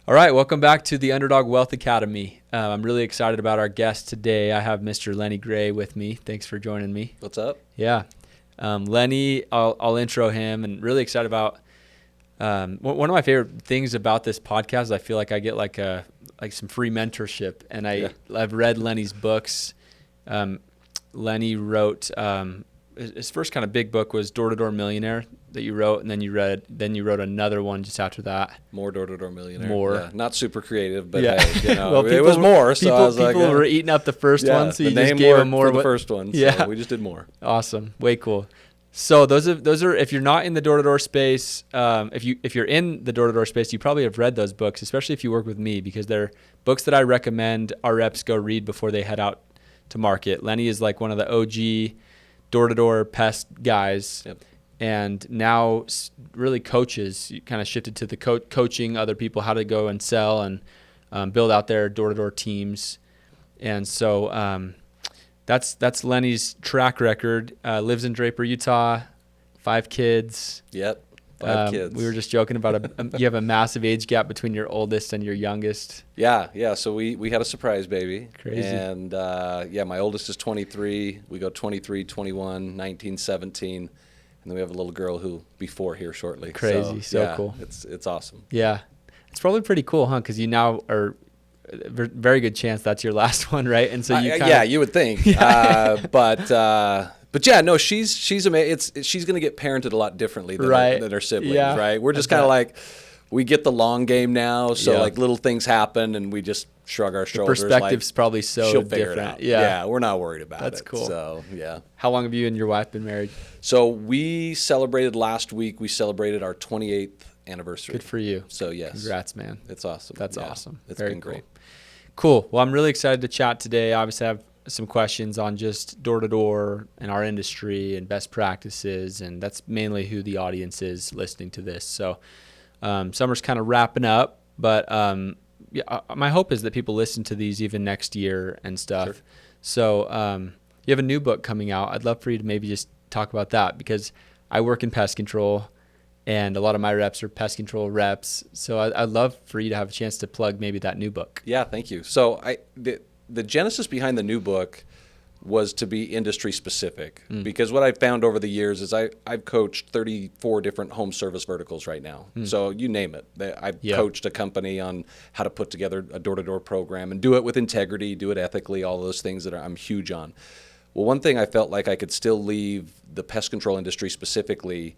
All right, welcome back to the Underdog Wealth Academy. I'm really excited about our guest today. I have Mr. Lenny Gray with me. Thanks for joining me. What's up? Yeah. Lenny, I'll intro him, and really excited about one of my favorite things about this podcast is I feel like I get like some free mentorship, and I've read Lenny's books. Lenny wrote his first kind of big book was Door-to-Door Millionaire that you wrote, and then you wrote another one just after that. More Door-to-Door Millionaire. More. Yeah, not super creative, but Yeah. hey, Well, it was more. So I was like, people were eating up the first one, so you just gave them more for the first one. So we just did more. Awesome, way cool. So those are if you're not in the door-to-door space, if you're in the door-to-door space, you probably have read those books, especially if you work with me, because they're books that I recommend our reps go read before they head out to market. Lenny is like one of the OG door-to-door pest guys. Yep. And now really coaches. You kind of shifted to the coaching other people how to go and sell and build out their door-to-door teams. And so that's Lenny's track record. Lives in Draper, Utah, 5 kids. Yep, 5 kids. We were just joking about you have a massive age gap between your oldest and your youngest. Yeah. So we had a surprise baby. Crazy. And my oldest is 23. We go 23, 21, 19, 17. And then we have a little girl who'll be 4 here shortly. Crazy. So cool. It's awesome. Yeah. It's probably pretty cool, huh? Because you now are very good chance that's your last one, right? And so you would think. But yeah, no, she's amazing. She's going to get parented a lot differently than her siblings, right? We're just kind of like, we get the long game now, so like little things happen and we just shrug our shoulders. The perspective's probably so she'll figure different. It out. Yeah, we're not worried about it. That's cool. So yeah. How long have you and your wife been married? So we celebrated last week. We celebrated our 28th anniversary. Good for you. So yes. Congrats, man. It's awesome. That's awesome. It's Very been great. Cool. Well, I'm really excited to chat today. Obviously, I have some questions on just door-to-door and our industry and best practices, and that's mainly who the audience is listening to this. So summer's kind of wrapping up, but my hope is that people listen to these even next year and stuff. Sure. So you have a new book coming out. I'd love for you to maybe just talk about that, because I work in pest control, and a lot of my reps are pest control reps. So I'd love for you to have a chance to plug maybe that new book. Yeah, thank you. So the genesis behind the new book was to be industry specific, because what I've found over the years is I've coached 34 different home service verticals right now. So you name it. I've coached a company on how to put together a door-to-door program and do it with integrity, do it ethically, all those things that I'm huge on. Well, one thing I felt like I could still leave the pest control industry specifically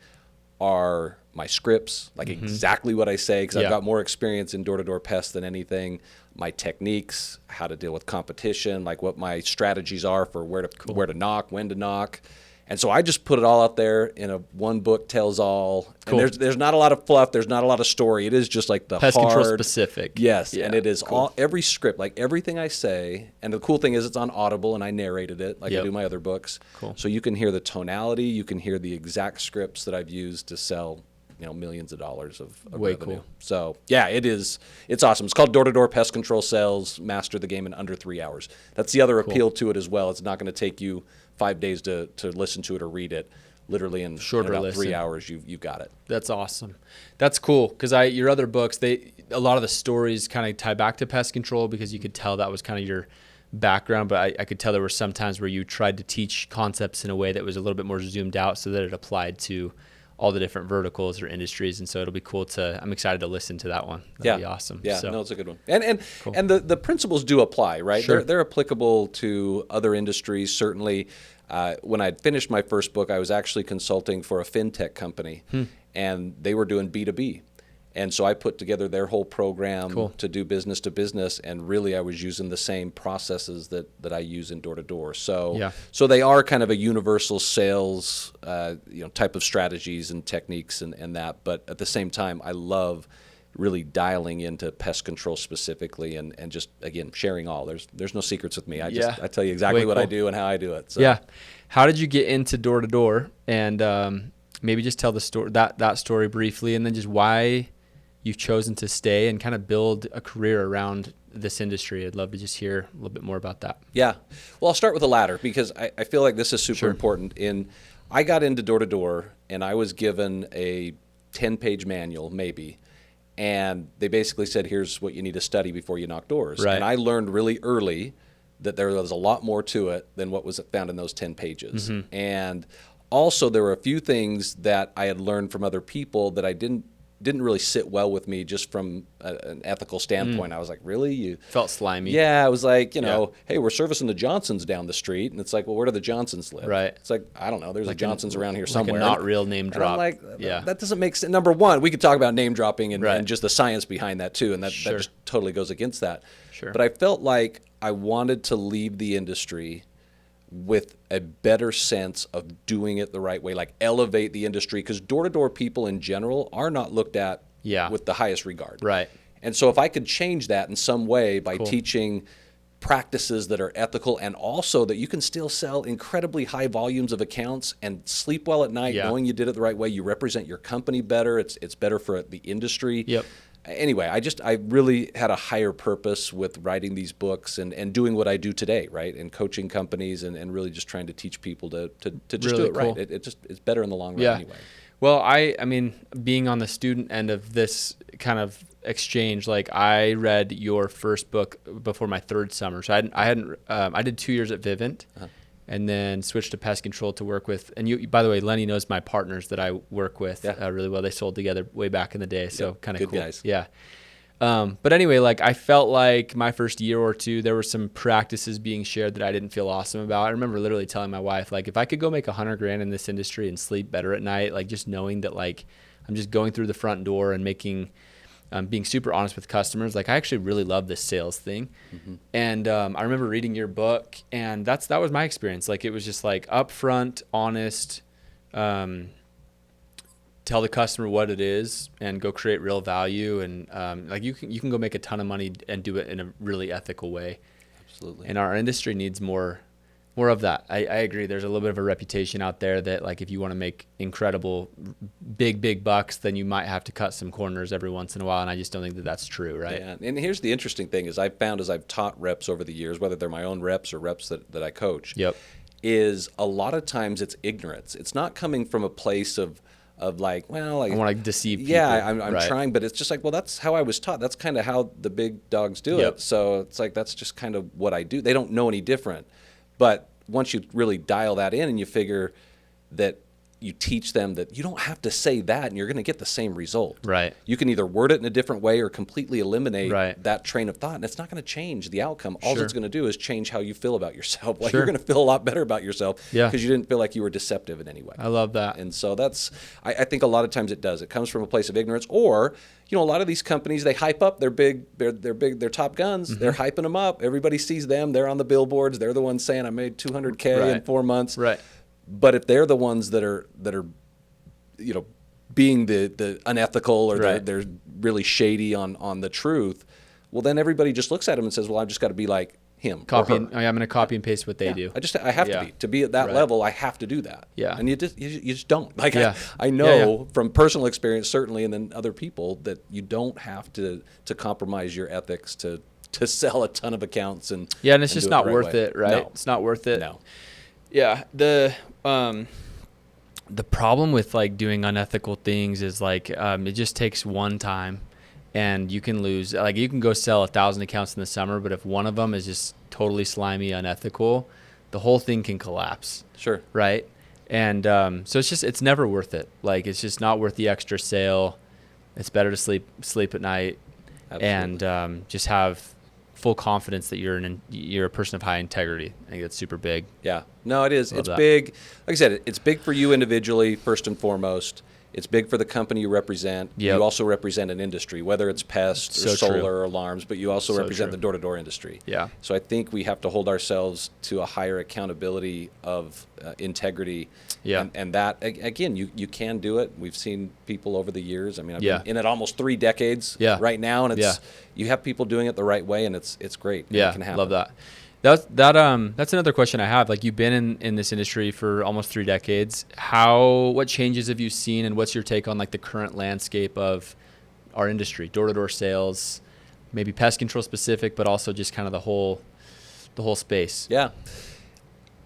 are my scripts, like exactly what I say, because I've got more experience in door-to-door pests than anything. My techniques, how to deal with competition, like what my strategies are for where to knock, when to knock. And so I just put it all out there in a one book tells all. Cool. And there's not a lot of fluff, there's not a lot of story. It is just like the pest hard, control specific. Yes, Yeah. and it is Cool. every script, like everything I say. And the cool thing is it's on Audible, and I narrated it like I do my other books. Cool. So you can hear the tonality, you can hear the exact scripts that I've used to sell millions of dollars of Way revenue. cool. So yeah, it's awesome. It's called Door-to-Door Pest Control Sales, Master the Game in Under 3 hours. That's the other appeal to it as well. It's not going to take you 5 days to listen to it or read it. Literally in about 3 hours, you've got it. That's awesome. That's cool, because your other books, a lot of the stories kind of tie back to pest control, because you could tell that was kind of your background, but I could tell there were some times where you tried to teach concepts in a way that was a little bit more zoomed out so that it applied to all the different verticals or industries. And so it'll be cool I'm excited to listen to that one. That'd be awesome. Yeah, so, no, it's a good one. And cool. and the principles do apply, right? Sure. They're applicable to other industries, certainly. When I'd finished my first book, I was actually consulting for a fintech company, and they were doing B2B. And so I put together their whole program to do business to business, and really I was using the same processes that I use in door-to-door. So they are kind of a universal sales type of strategies and techniques and that, but at the same time I love really dialing into pest control specifically and just, again, sharing all. There's no secrets with me. I tell you exactly what I do and how I do it. So. Yeah. How did you get into door-to-door? And maybe just tell the story, that story briefly, and then just why you've chosen to stay and kind of build a career around this industry. I'd love to just hear a little bit more about that. Yeah. Well, I'll start with the latter, because I feel like this is super important. I got into door-to-door, and I was given a 10-page manual, maybe, And they basically said, here's what you need to study before you knock doors. Right. And I learned really early that there was a lot more to it than what was found in those 10 pages. Mm-hmm. And also there were a few things that I had learned from other people that I didn't really sit well with me just from an ethical standpoint. I was like, really? You felt slimy. Yeah, I was like, hey, we're servicing the Johnsons down the street. And it's like, well, where do the Johnsons live? Right. It's like, I don't know. There's like a Johnsons around here somewhere. Like a not real name drop. And I'm like, that doesn't make sense. Number one, we could talk about name dropping and just the science behind that too. And that just totally goes against that. Sure. But I felt like I wanted to leave the industry with a better sense of doing it the right way, like elevate the industry, because door-to-door people in general are not looked at with the highest regard. Right. And so if I could change that in some way by teaching practices that are ethical and also that you can still sell incredibly high volumes of accounts and sleep well at night knowing you did it the right way, you represent your company better, it's better for the industry. Yep. Anyway, I really had a higher purpose with writing these books and doing what I do today, right? And coaching companies and really just trying to teach people to just really do it cool. right. It's better in the long run anyway. Well, I mean, being on the student end of this kind of exchange, like I read your first book before my third summer. So I did 2 years at Vivint. And then switched to pest control to work with. And you, by the way, Lenny knows my partners that I work with really well. They sold together way back in the day, so kind of cool. Good guys. Yeah. But anyway, like I felt like my first year or two, there were some practices being shared that I didn't feel awesome about. I remember literally telling my wife, like, if I could go make $100,000 in this industry and sleep better at night, like just knowing that like I'm just going through the front door and making. Being super honest with customers, like I actually really love this sales thing. And I remember reading your book, and that was my experience. Like it was just like upfront, honest, tell the customer what it is, and go create real value. And like you can go make a ton of money and do it in a really ethical way. Absolutely. And our industry needs more of that. I agree. There's a little bit of a reputation out there that like if you want to make incredible big bucks, then you might have to cut some corners every once in a while. And I just don't think that that's true, right? Yeah. And here's the interesting thing is I've found as I've taught reps over the years, whether they're my own reps or reps that I coach, is a lot of times it's ignorance. It's not coming from a place of like, well, like, I want to deceive people. Yeah, I'm trying, but it's just like, well, that's how I was taught. That's kind of how the big dogs do it. So it's like, that's just kind of what I do. They don't know any different. But once you really dial that in and you figure that you teach them that you don't have to say that and you're going to get the same result. Right. You can either word it in a different way or completely eliminate that train of thought, and it's not going to change the outcome. All it's going to do is change how you feel about yourself. Like Sure. you're going to feel a lot better about yourself Yeah. because you didn't feel like you were deceptive in any way. I love that. And so that's, I think a lot of times it does. It comes from a place of ignorance, or, a lot of these companies, they hype up their they're top guns. Mm-hmm. They're hyping them up. Everybody sees them. They're on the billboards. They're the ones saying, I made $200K in 4 months. Right. But if they're the ones that are being the unethical or they're really shady on the truth, well, then everybody just looks at them and says, well, I've just got to be like him. I'm going to copy and paste what they do. I have to be at that level. I have to do that. Yeah. And you just don't. Like I know from personal experience, certainly, and then other people, that you don't have to compromise your ethics to sell a ton of accounts and it's just not worth it, right? No. It's not worth it. No. Yeah. The problem with like doing unethical things is like it just takes one time. And you can lose, like you can go sell 1,000 accounts in the summer, but if one of them is just totally slimy, unethical, the whole thing can collapse. Sure. Right. And so it's never worth it. Like it's just not worth the extra sale. It's better to sleep at night. Absolutely. And just have full confidence that you're a person of high integrity. I think that's super big. Yeah. No, it is. It's that. big. Like I said, it's big for you individually, first and foremost. It's big for the company you represent. Yep. You also represent an industry, whether it's pest or solar or alarms, but you also represent the door-to-door industry. Yeah. So I think we have to hold ourselves to a higher accountability of integrity. Yeah. And that, again, you can do it. We've seen people over the years. I mean, I've been in it almost 3 decades right now, and you have people doing it the right way, and it's great. Yeah, it can happen. Love that. That's another question I have. Like you've been in this industry for almost 3 decades. What changes have you seen, and what's your take on like the current landscape of our industry, door-to-door sales, maybe pest control specific, but also just kind of the whole space? Yeah.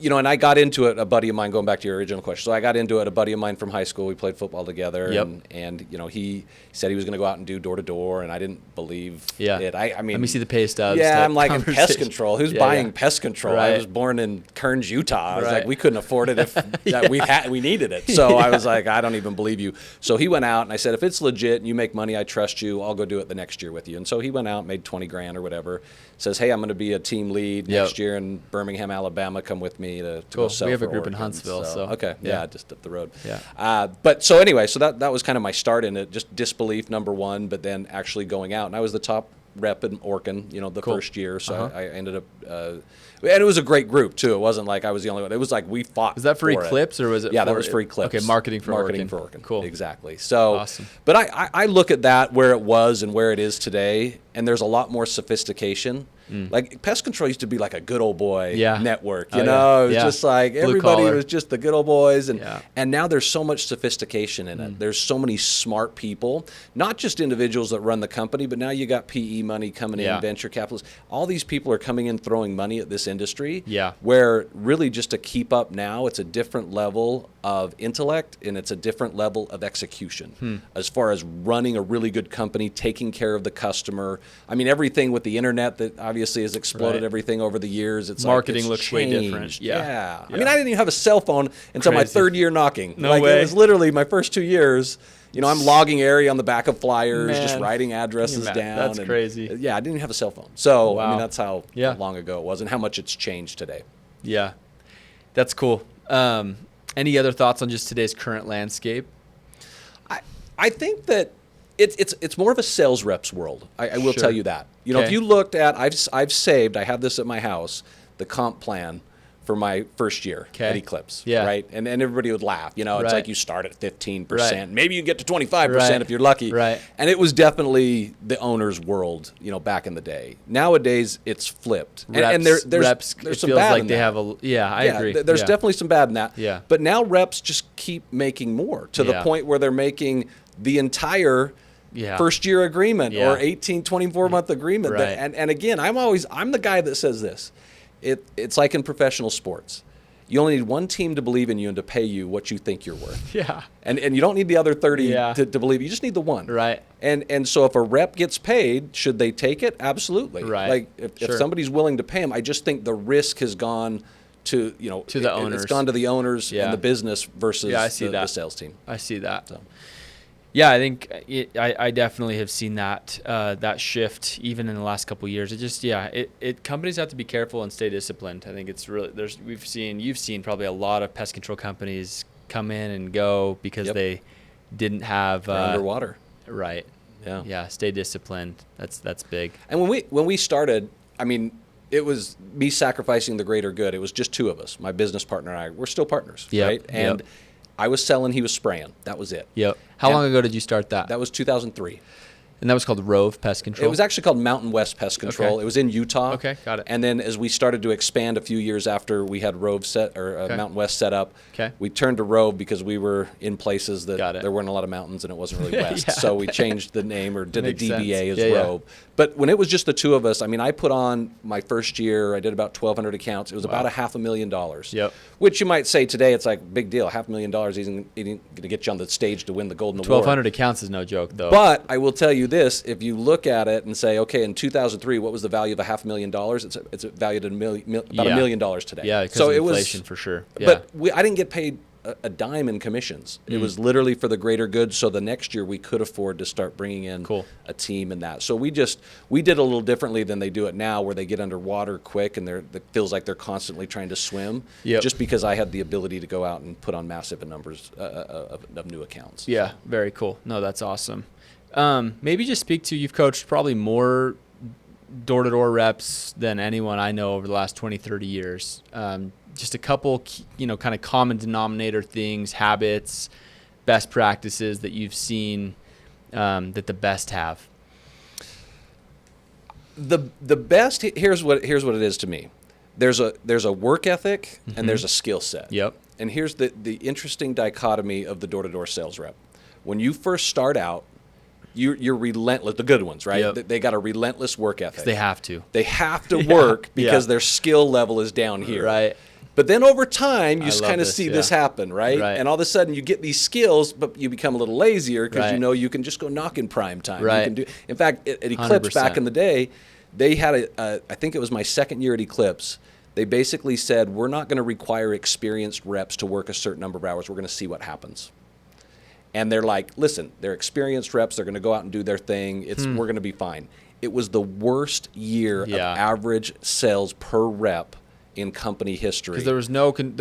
and I got into it, a buddy of mine, going back to your original question. So I got into it, a buddy of mine from high school. We played football together. Yep. And he said he was going to go out and do door to door, and I didn't believe it. I mean, let me see the pay stubs. Yeah, I'm like, in pest control. Who's buying pest control? Right. I was born in Kearns, Utah. I was Right. like, we couldn't afford it if we needed it. So I was like, I don't even believe you. So he went out, and I said, if it's legit and you make money, I trust you. I'll go do it the next year with you. And so he went out, made 20 grand or whatever. Says, hey, I'm going to be a team lead next year in Birmingham, Alabama. Come with me to go sell. We have a for group in Orkin. Huntsville. So okay, just up the road. Yeah. But so anyway, so that was kind of my start in it. Just disbelief, number one, but then actually going out. And I was the top rep in Orkin, the first year. So I ended up, and it was a great group too. It wasn't like I was the only one. It was like we fought. Was that for Eclipse or was it? Yeah, that was for Eclipse. Okay, marketing for Orkin. Cool. Exactly. So, awesome. But I look at that where it was and where it is today, and there's a lot more sophistication. Like pest control used to be like a good old boy network, it was just like everybody was just the good old boys, and now there's so much sophistication in it. There's so many smart people, not just individuals that run the company, but now you got PE money coming in, venture capitalists. All these people are coming in throwing money at this industry. Where really just to keep up now, it's a different level of intellect and it's a different level of execution as far as running a really good company, taking care of the customer. I mean, everything with the internet that obviously has exploded everything over the years. It's marketing like, looks way different. Yeah. I mean, I didn't even have a cell phone until my third year knocking. No way. It was literally my first 2 years. I'm logging area on the back of flyers, just writing addresses down. That's crazy. Yeah, I didn't even have a cell phone. So, wow. I mean, that's how long ago it was and how much it's changed today. Yeah, that's cool. Any other thoughts on just today's current landscape? I think that it's more of a sales rep's world. I will tell you that. If you looked at, I've saved, I have this at my house, the comp plan for my first year at Eclipse, right? And everybody would laugh. It's like you start at 15%. Maybe you can get to 25% if you're lucky. Right. And it was definitely the owner's world, back in the day. Nowadays, it's flipped. And there's some bad in that. I agree. There's definitely some bad in that. Yeah. But now reps just keep making more to the point where they're making the entire first year agreement or 18, 24-month agreement. Right. And again, I'm the guy that says this. It's like in professional sports. You only need one team to believe in you and to pay you what you think you're worth. Yeah. And you don't need the other 30 to believe. You just need the one. Right. And so if a rep gets paid, should they take it? Absolutely. Right. Like if somebody's willing to pay them, I just think the risk has gone to the owners. It's gone to the owners and the business versus the sales team. I see that. So. Yeah, I think I definitely have seen that that shift even in the last couple of years. It just companies have to be careful and stay disciplined. I think it's really you've seen probably a lot of pest control companies come in and go because they didn't have They're underwater. Right. Yeah. Yeah. Stay disciplined. That's big. And when we started, I mean, it was me sacrificing the greater good. It was just two of us, my business partner and I. We're still partners, right? And I was selling, he was spraying. That was it. Yep. How long ago did you start that? That was 2003. And that was called Rove Pest Control? It was actually called Mountain West Pest Control. Okay. It was in Utah. Okay, got it. And then as we started to expand a few years after we had Rove Mountain West set up, we turned to Rove because we were in places that there weren't a lot of mountains and it wasn't really west. So we changed the name or did a DBA as Rove. But when it was just the two of us, I mean, I put on my first year, I did about 1,200 accounts. It was about $500,000. Yep. Which you might say today, it's like big deal. $500,000 isn't going to get you on the stage to win the Golden Award. 1,200 accounts is no joke, though. But I will tell you this: if you look at it and say, okay, in 2003, what was the value of $500,000? It's valued at about $1 million today. Yeah, because of inflation for sure. Yeah. But I didn't get paid a dime in commissions. It was literally for the greater good. So the next year we could afford to start bringing in a team and that. So we did a little differently than they do it now, where they get underwater quick and it feels like they're constantly trying to swim. Just because I had the ability to go out and put on massive numbers of new accounts. Yeah, so. Very cool. No, that's awesome. Maybe just speak to, you've coached probably more door-to-door reps than anyone I know over the last 20, 30 years. Just a couple, kind of common denominator things, habits, best practices that you've seen that the best have. The best, here's what it is to me. There's a work ethic and there's a skill set. Yep. And here's the interesting dichotomy of the door-to-door sales rep. When you first start out, you're relentless. The good ones, right? Yep. They got a relentless work ethic. They have to. They have to work because their skill level is down here. Right. But then over time, you I just love kind of this, see yeah. this happen, right? Right. And all of a sudden, you get these skills, but you become a little lazier because Right. you know you can just go knock in prime time. Right. You can do. In fact, at Eclipse 100%. back in the day, they had I think it was my second year at Eclipse. They basically said, we're not going to require experienced reps to work a certain number of hours. We're going to see what happens. And they're like, listen, they're experienced reps. They're going to go out and do their thing. We're going to be fine. It was the worst year of average sales per rep in company history. Because there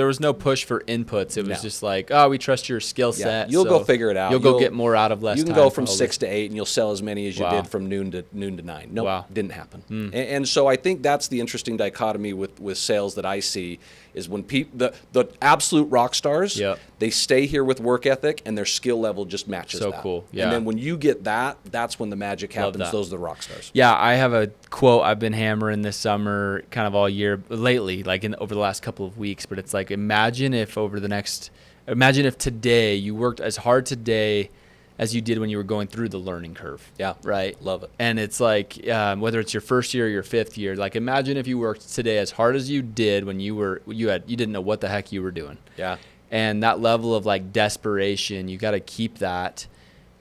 was no push for inputs. It was just like, we trust your skill set. You'll go figure it out. You'll go get more out of less time. You can go from 6 to 8, and you'll sell as many as you did from noon to 9. Nope, didn't happen. And so I think that's the interesting dichotomy with sales that I see is when people the absolute rock stars, they stay here with work ethic, and their skill level just matches that. So cool. Yeah. And then when you get that, that's when the magic happens. Those are the rock stars. Yeah, I have a quote I've been hammering this summer, kind of all year lately, like over the last couple of weeks. But it's like, imagine if today you worked as hard today as you did when you were going through the learning curve. Yeah. Right. Love it. And it's like, whether it's your first year or your fifth year, like imagine if you worked today as hard as you did when you didn't know what the heck you were doing. Yeah. And that level of like desperation, you got to keep that.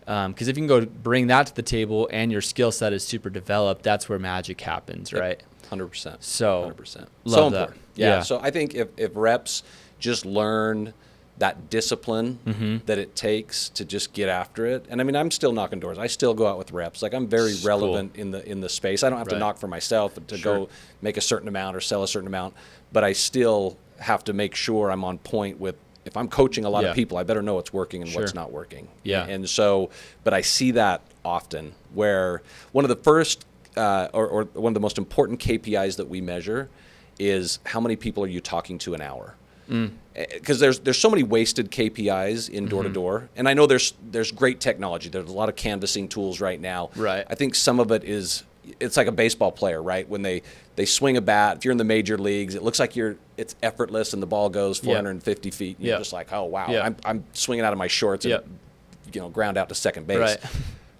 Because if you can go bring that to the table and your skill set is super developed, that's where magic happens, right? 100%. So 100%. Love so that. important. Yeah. So I think if reps just learn that discipline that it takes to just get after it. And I mean, I'm still knocking doors. I still go out with reps. Like I'm very relevant in the space. I don't have to knock for myself to go make a certain amount or sell a certain amount, but I still have to make sure I'm on point with, if I'm coaching a lot of people, I better know what's working and what's not working. Yeah. And so, but I see that often where one of the first or one of the most important KPIs that we measure is how many people are you talking to an hour? Because there's so many wasted KPIs in door-to-door. And I know there's great technology. There's a lot of canvassing tools right now. Right. I think some of it is, it's like a baseball player, right? When they swing a bat, if you're in the major leagues, it looks like it's effortless and the ball goes 450 feet. And you're just like, oh, wow, I'm swinging out of my shorts and ground out to second base. Right.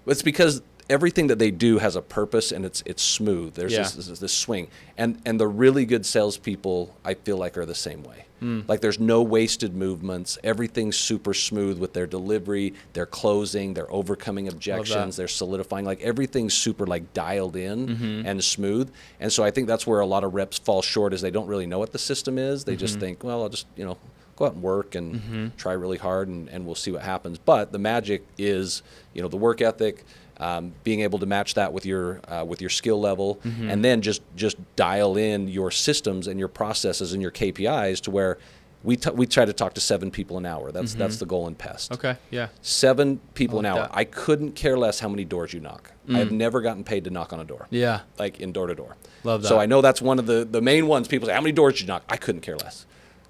It's because everything that they do has a purpose and it's smooth. There's this swing. And the really good salespeople, I feel like, are the same way. Like there's no wasted movements. Everything's super smooth with their delivery, their closing, their overcoming objections, their solidifying. Like everything's super like dialed in and smooth. And so I think that's where a lot of reps fall short, is they don't really know what the system is. They just think, well, I'll just, go out and work and try really hard and we'll see what happens. But the magic is, the work ethic, being able to match that with your skill level, and then just dial in your systems and your processes and your KPIs to where we try to talk to 7 people an hour. That's the goal in pest. Okay. Yeah. 7 people an hour. that. I couldn't care less how many doors you knock. I've never gotten paid to knock on a door. Yeah. Like in door to door. Love that. So I know that's one of the main ones. People say, how many doors did you knock? I couldn't care less.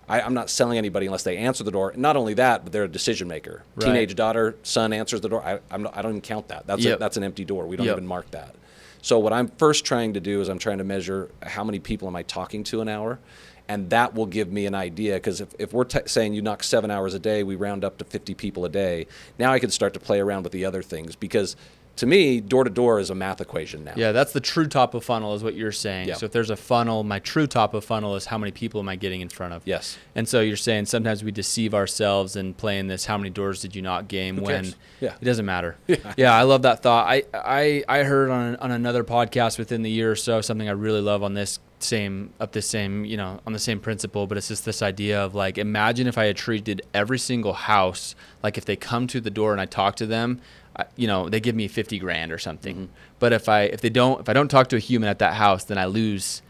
I'm not selling anybody unless they answer the door. Not only that, but they're a decision maker. Right. Teenage daughter, son answers the door. I don't even count that. That's an empty door. We don't even mark that. So what I'm first trying to do is I'm trying to measure how many people am I talking to an hour, and that will give me an idea. Because if we're saying you knock 7 hours a day, we round up to 50 people a day. Now I can start to play around with the other things, because to me, door-to-door is a math equation now. Yeah, that's the true top of funnel is what you're saying. Yeah. So if there's a funnel, my true top of funnel is how many people am I getting in front of? Yes. And so you're saying sometimes we deceive ourselves in playing this how many doors did you not game when it doesn't matter. Yeah, I love that thought. I heard on another podcast within the year or so something I really love on this on the same principle, but it's just this idea of like, imagine if I had treated every single house like if they come to the door and I talk to them, they give me $50,000 or something. But if I don't talk to a human at that house, then I lose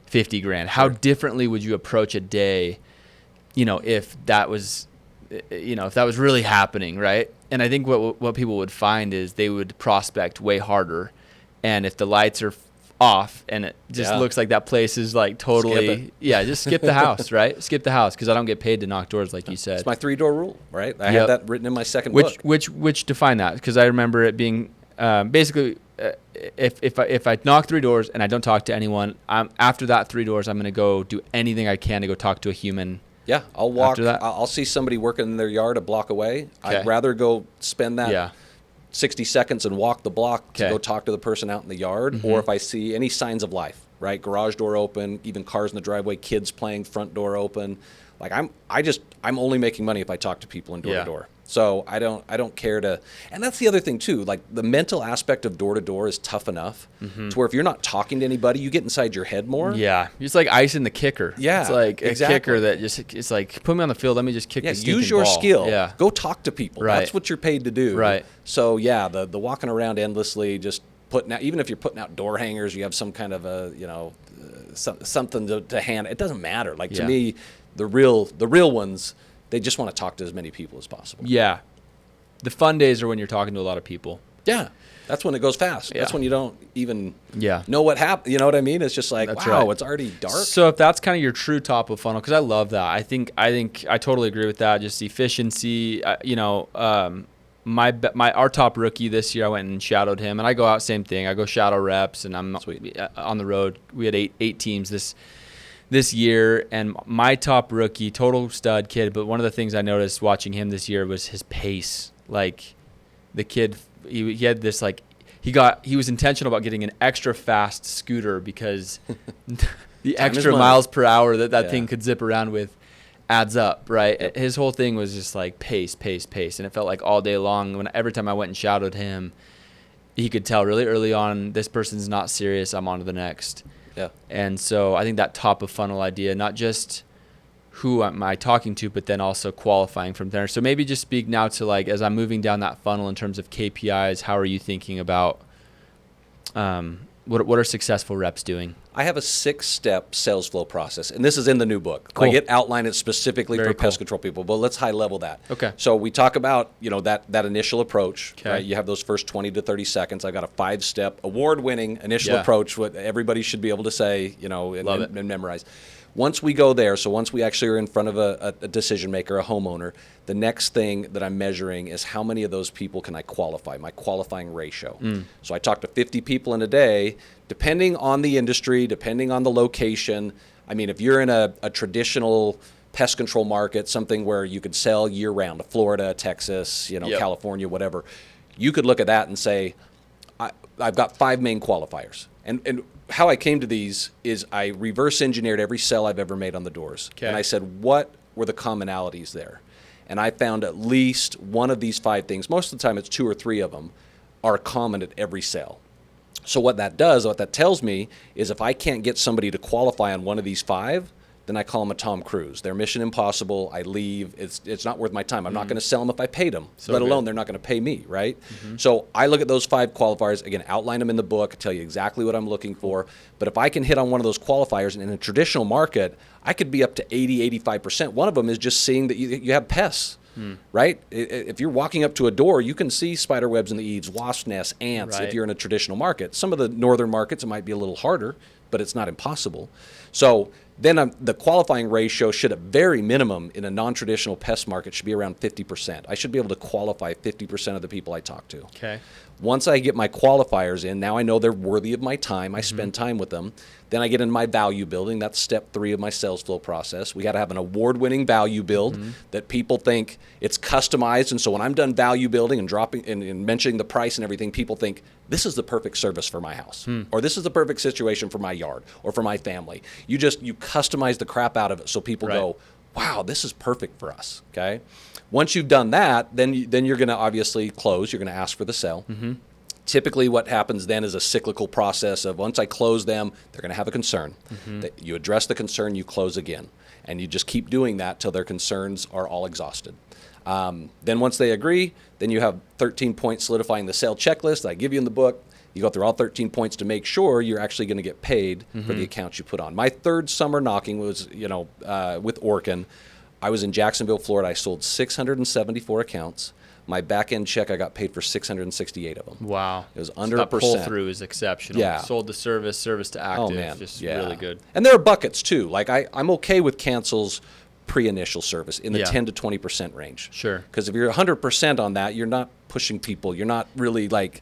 $50,000. How differently would you approach a day, if that was really happening, right? And I think what people would find is they would prospect way harder, and if the lights are off and it just looks like that place is like totally just skip the house, right? Skip the house, because I don't get paid to knock doors, like you said. It's my 3-door rule, right? I have that written in my second book. Which define that, because I remember it being basically if I knock 3 doors and I don't talk to anyone, after that 3 doors I'm going to go do anything I can to go talk to a human. Yeah, I'll walk. I'll see somebody working in their yard a block away. Okay. I'd rather go spend that 60 seconds and walk the block to Okay. go talk to the person out in the yard, or if I see any signs of life, right? Garage door open, even cars in the driveway, kids playing, front door open. Like I'm only making money if I talk to people in door to door. So I don't care to, and that's the other thing too. Like the mental aspect of door to door is tough enough to where if you're not talking to anybody, you get inside your head more. Yeah, it's like icing the kicker. Yeah, it's like exactly. a kicker that just, it's like, put me on the field, let me just kick the stinking use your ball. skill. Yeah, Go talk to people. Right. That's what you're paid to do. Right. So yeah, the walking around endlessly, just putting out, even if you're putting out door hangers, you have some kind of a, something to hand. It doesn't matter. Like to me, the real ones, they just want to talk to as many people as possible. Yeah. The fun days are when you're talking to a lot of people. Yeah. That's when it goes fast. Yeah. That's when you don't even Yeah. know what happened. You know what I mean? It's just like, That's wow, right. it's already dark. So if that's kind of your true top of funnel, because I love that. I think I totally agree with that. Just efficiency. Our top rookie this year, I went and shadowed him, and I go out same thing. I go shadow reps, and I'm on the road. We had eight teams this year, and my top rookie, total stud kid. But one of the things I noticed watching him this year was his pace. Like the kid, he had this like he was intentional about getting an extra fast scooter because the extra miles per hour that thing could zip around with adds up, right? Yep. His whole thing was just like pace, and it felt like all day long. Every time I went and shadowed him, he could tell really early on, this person's not serious, I'm on to the next. Yeah. And so I think that top of funnel idea, not just who am I talking to, but then also qualifying from there. So maybe just speak now to, like, as I'm moving down that funnel in terms of KPIs, how are you thinking about what are successful reps doing? I have a 6-step sales flow process, and this is in the new book. Cool. Like it outlined it specifically Very for cool. pest control people, but let's high level that. Okay. So we talk about, that initial approach, Okay. right? You have those first 20 to 30 seconds. I've got a 5-step award-winning initial approach, what everybody should be able to say, and memorize. Once we go there, so once we actually are in front of a decision maker, a homeowner, the next thing that I'm measuring is how many of those people can I qualify, my qualifying ratio. So I talk to 50 people in a day, depending on the industry, depending on the location. I mean, if you're in a traditional pest control market, something where you could sell year-round, Florida, Texas, California, whatever, you could look at that and say, I've got 5 main qualifiers. And how I came to these is I reverse engineered every sell I've ever made on the doors. Okay. And I said, what were the commonalities there? And I found at least one of these 5 things, most of the time it's 2 or 3 of them, are common at every sale. So what that tells me is if I can't get somebody to qualify on one of these 5, then I call them a Tom Cruise. They're mission impossible. I leave. It's not worth my time. I'm not going to sell them if I paid them, let alone they're not going to pay me, right? So I look at those 5 qualifiers, again, outline them in the book, tell you exactly what I'm looking for. But if I can hit on one of those qualifiers, and in a traditional market, I could be up to 80, 85%. One of them is just seeing that you have pests. Right? If you're walking up to a door, you can see spider webs in the eaves, wasp nests, ants, if you're in a traditional market. Some of the northern markets, it might be a little harder, but it's not impossible. So then the qualifying ratio should, at very minimum, in a non-traditional pest market, should be around 50%. I should be able to qualify 50% of the people I talk to. Okay. Once I get my qualifiers in, now I know they're worthy of my time. I spend time with them. Then I get into my value building. That's step 3 of my sales flow process. We got to have an award-winning value build that people think it's customized. And so when I'm done value building and dropping and mentioning the price and everything, people think this is the perfect service for my house, or this is the perfect situation for my yard or for my family. You customize the crap out of it so people go, wow, this is perfect for us. Okay. Once you've done that, then you're going to obviously close. You're going to ask for the sale. Typically what happens then is a cyclical process of once I close them, they're going to have a concern. You address the concern, you close again. And you just keep doing that till their concerns are all exhausted. Then once they agree, then you have 13 points solidifying the sale checklist that I give you in the book. You go through all 13 points to make sure you're actually going to get paid for the accounts you put on. My 3rd summer knocking was, with Orkin. I was in Jacksonville, Florida. I sold 674 accounts. My back-end check, I got paid for 668 of them. Wow. It was under so a that percent. pull-through is exceptional. Yeah. Sold to service to active. Oh, man. Just really good. And there are buckets, too. Like, I'm okay with cancels pre-initial service in the 10 to 20% range. Sure. Because if you're 100% on that, you're not pushing people. You're not really like,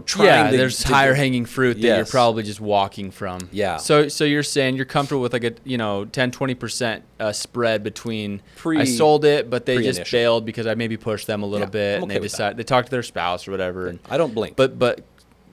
trying to. There's higher hanging fruit that you're probably just walking from. Yeah. So you're saying you're comfortable with like a 10-20% spread between I sold it, but they just bailed because I maybe pushed them a little bit, and they talked to their spouse or whatever. And I don't blink. But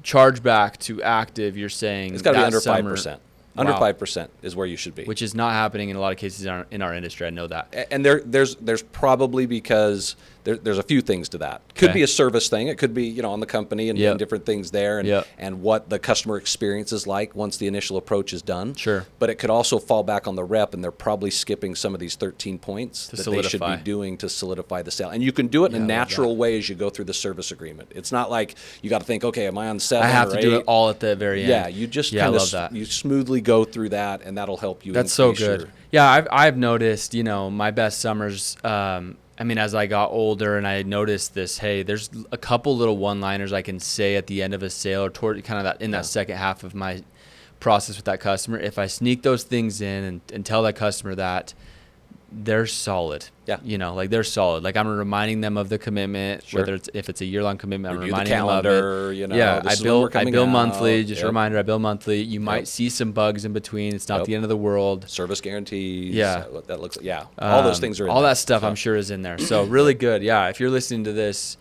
charge back to active, you're saying it's got to be under 5%. Under 5% is where you should be, which is not happening in a lot of cases in our industry. I know that. And there's probably because there's a few things to that. Could be a service thing. It could be on the company and different things there, and what the customer experience is like once the initial approach is done. Sure. But it could also fall back on the rep, and they're probably skipping some of these 13 points that they should be doing to solidify the sale. And you can do it in a natural way as you go through the service agreement. It's not like you got to think, okay, am I on 7 or 8? I have to do it all at the very end. Yeah, you just kind of you smoothly go through that, and that'll help you. That's so good. Yeah, I've noticed, my best summers, as I got older and I noticed this, hey, there's a couple little one-liners I can say at the end of a sale or toward kind of that in that second half of my process with that customer. If I sneak those things in and tell that customer that, they're solid. Yeah. They're solid. Like I'm reminding them of the commitment, whether if it's a year-long commitment, I'm reminding them of it. Yeah, I bill monthly. Just a reminder, I bill monthly. You might see some bugs in between. It's not the end of the world. Service guarantees. Yeah. What that looks like. Yeah. All those things are in all there. That stuff I'm sure is in there. So really good. Yeah. If you're listening to this,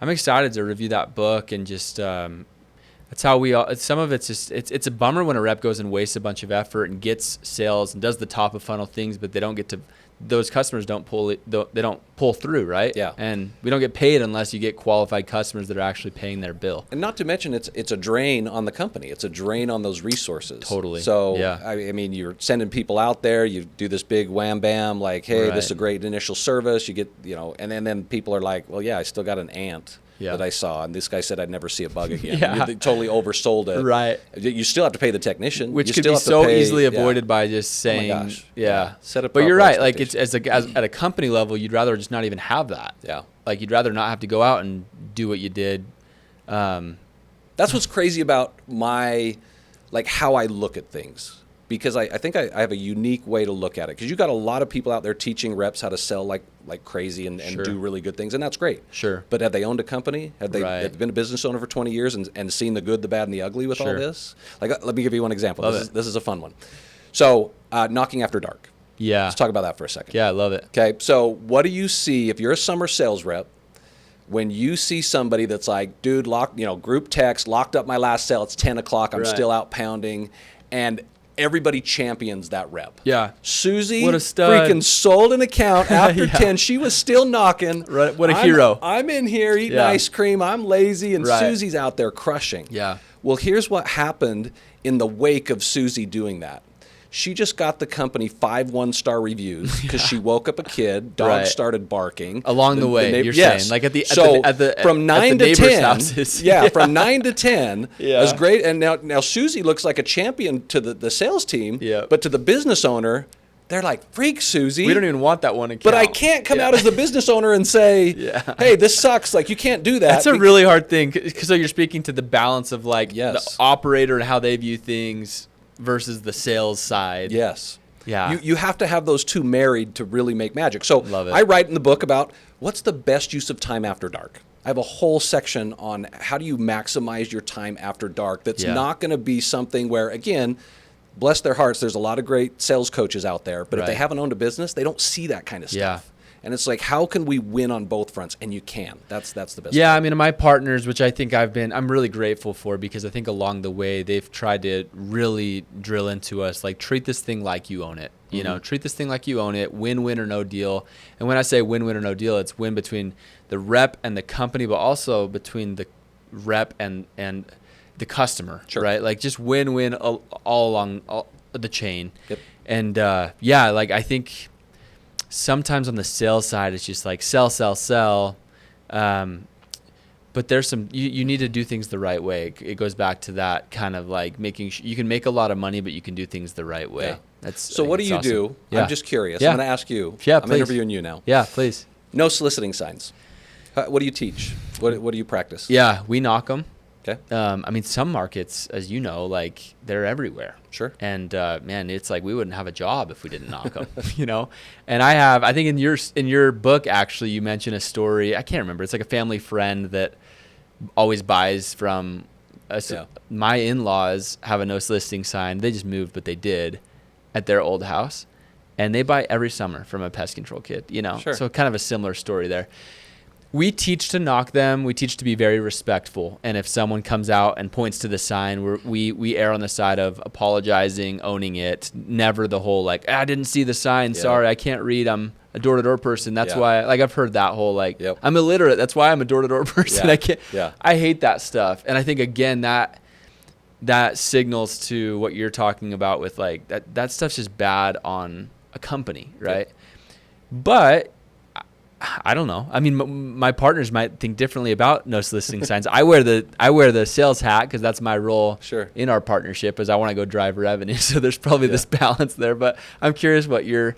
I'm excited to review that book and just that's how we all. Some of it's just it's a bummer when a rep goes and wastes a bunch of effort and gets sales and does the top of funnel things, but they don't get to. Those customers don't pull it. They don't pull through, right? Yeah. And we don't get paid unless you get qualified customers that are actually paying their bill. And not to mention, it's a drain on the company. It's a drain on those resources. Totally. So you're sending people out there. You do this big wham bam, like, hey, this is a great initial service. You get, and then people are like, well, yeah, I still got an ant. That I saw, and this guy said I'd never see a bug again. You totally oversold it. Right. You still have to pay the technician, which could be so easily avoided by just saying, oh my gosh. Set up. But you're right. Like it's at a company level, you'd rather just not even have that. Yeah. Like you'd rather not have to go out and do what you did. That's what's crazy about how I look at things. Because I think I have a unique way to look at it. Because you got a lot of people out there teaching reps how to sell like crazy and do really good things, and that's great. Sure. But have they owned a company? Have they been a business owner for 20 years and seen the good, the bad, and the ugly with all this? Let me give you one example. This is a fun one. So knocking after dark. Yeah. Let's talk about that for a second. Yeah, I love it. Okay. So what do you see if you're a summer sales rep? When you see somebody that's like, dude, group text, locked up my last sale. It's 10 o'clock. I'm still out pounding, and everybody champions that rep. Yeah. Susie, what a stud. Freaking sold an account after 10. She was still knocking. Right. What a hero. I'm in here eating ice cream. I'm lazy, and Susie's out there crushing. Yeah. Well, here's what happened in the wake of Susie doing that. She just got the company 5 one-star reviews because she woke up a kid. Dog started barking along the way. You're saying, like at the from 9 to 10. Houses. From 9 to 10. Yeah, was great. And now Susie looks like a champion to the sales team. Yeah. But to the business owner, they're like, freak, Susie. We don't even want that one account. But I can't come out as the business owner and say, hey, this sucks. Like, you can't do that. That's a really hard thing because you're speaking to the balance of the operator and how they view things versus the sales side. Yes. Yeah. You have to have those two married to really make magic. So Love it. I write in the book about what's the best use of time after dark. I have a whole section on how do you maximize your time after dark that's not going to be something where, again, bless their hearts, there's a lot of great sales coaches out there, but if they haven't owned a business, they don't see that kind of stuff. Yeah. And it's like, how can we win on both fronts? And you can. That's the best. Yeah, part. My partners, which I think I'm really grateful for, because I think along the way they've tried to really drill into us, like, treat this thing like you own it. You know, treat this thing like you own it, win-win or no deal. And when I say win-win or no deal, it's win between the rep and the company, but also between the rep and the customer, right? Like, just win-win all along the chain. Yep. And I think sometimes on the sales side, it's just like sell. But there's some, you need to do things the right way. It goes back to that kind of like making sure you can make a lot of money, but you can do things the right way. Yeah. So what do you do? Yeah. I'm just curious. Yeah. I'm going to ask you. Yeah, I'm interviewing you now. Yeah, please. No soliciting signs. What do you teach? What do you practice? Yeah, we knock them. Okay. I mean, some markets, as you know, like they're everywhere. Sure. And man, it's like we wouldn't have a job if we didn't knock them, you know. And I think in your book actually, you mentioned a story. I can't remember. It's like a family friend that always buys from us. Yeah. My in-laws have a no soliciting sign. They just moved, but they did at their old house, and they buy every summer from a pest control kit. You know, Sure. so kind of a similar story there. We teach to knock them. We teach to be very respectful. And if someone comes out and points to the sign, we err on the side of apologizing, owning it. Never the whole like, I didn't see the sign. Yeah. Sorry, I can't read. I'm a door-to-door person. That's Yeah. why, like I've heard that whole like, Yep. I'm illiterate. That's why I'm a door-to-door person. Yeah. I can't. Yeah. I hate that stuff. And I think again that signals to what you're talking about with like that stuff's just bad on a company, right? Yeah. But I don't know. I mean, my partners might think differently about no soliciting signs. I wear the sales hat because that's my role Sure. in our partnership. Is I want to go drive revenue. So there's probably this balance there. But I'm curious what your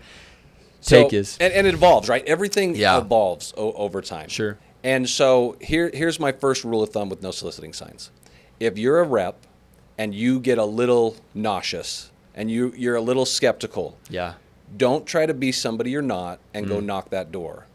take is. And it evolves, right? Everything Yeah. evolves over time. Sure. And so here's my first rule of thumb with no soliciting signs. If you're a rep and you get a little nauseous and you're a little skeptical, Yeah. don't try to be somebody you're not and go knock that door.